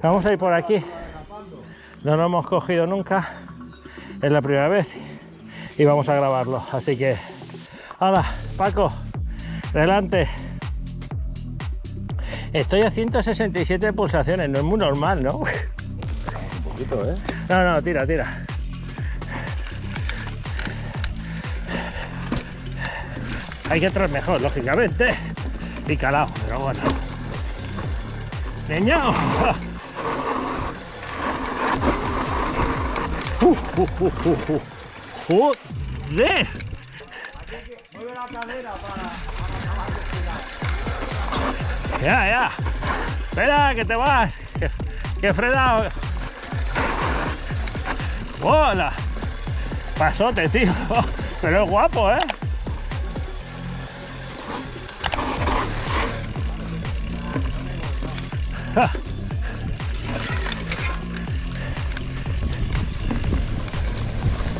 Vamos a ir por aquí. No lo hemos cogido nunca. Es la primera vez. Y vamos a grabarlo. Así que... ¡Hala, Paco! ¡Delante! Estoy a 167 pulsaciones. No es muy normal, ¿no? Un poquito, ¿eh? No, tira, tira. Hay que entrar mejor, lógicamente. Y calado, pero bueno. ¡Niño! ¡Joder! Mueve la cadera para... Ya. Espera, que te vas. Que he frenado. ¡Hola! Pasote, tío. Pero es guapo, ¿eh?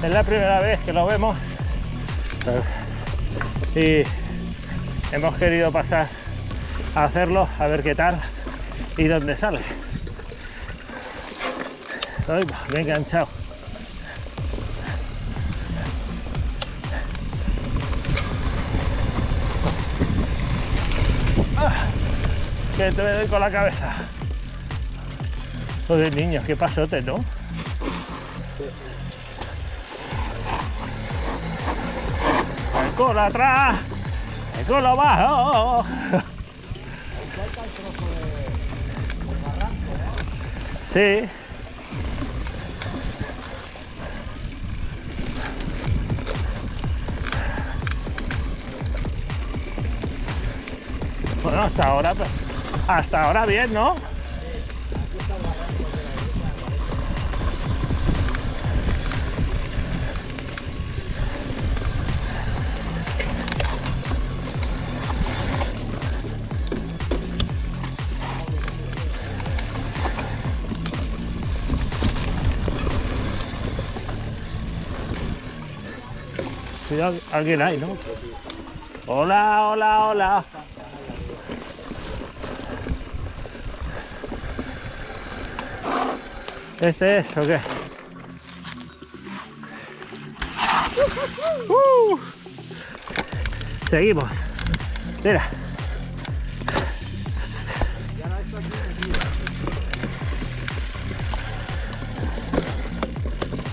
Es la primera vez que lo vemos y hemos querido pasar a hacerlo, a ver qué tal y dónde sale. Ay, me he enganchado. Que te doy con la cabeza. Joder, niños, qué pasote, ¿no? El culo atrás, el culo abajo. Sí. Bueno, hasta ahora bien, ¿no? Cuidado, alguien hay, ¿no? Hola. ¿Este es o qué? Seguimos. Mira.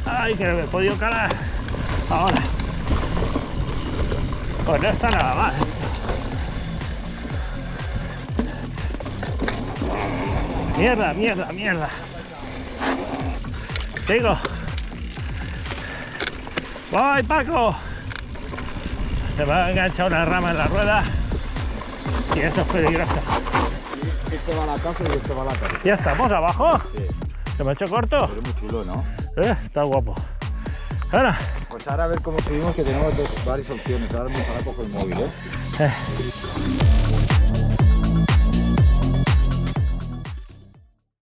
Ay, que no me he podido calar. Ahora. Pues no está nada mal. Mierda. Sigo. ¡Voy, Paco! Se me ha enganchado una rama en la rueda y eso es peligroso. Ese va a la casa y este va a la casa. ¿Ya estamos abajo? Sí. ¿Se me ha hecho corto? Pero muy chulo, ¿no? Está guapo. Ahora. Pues ahora a ver cómo subimos, que tenemos varias opciones. Ahora es muy para coger el móvil, ¿eh?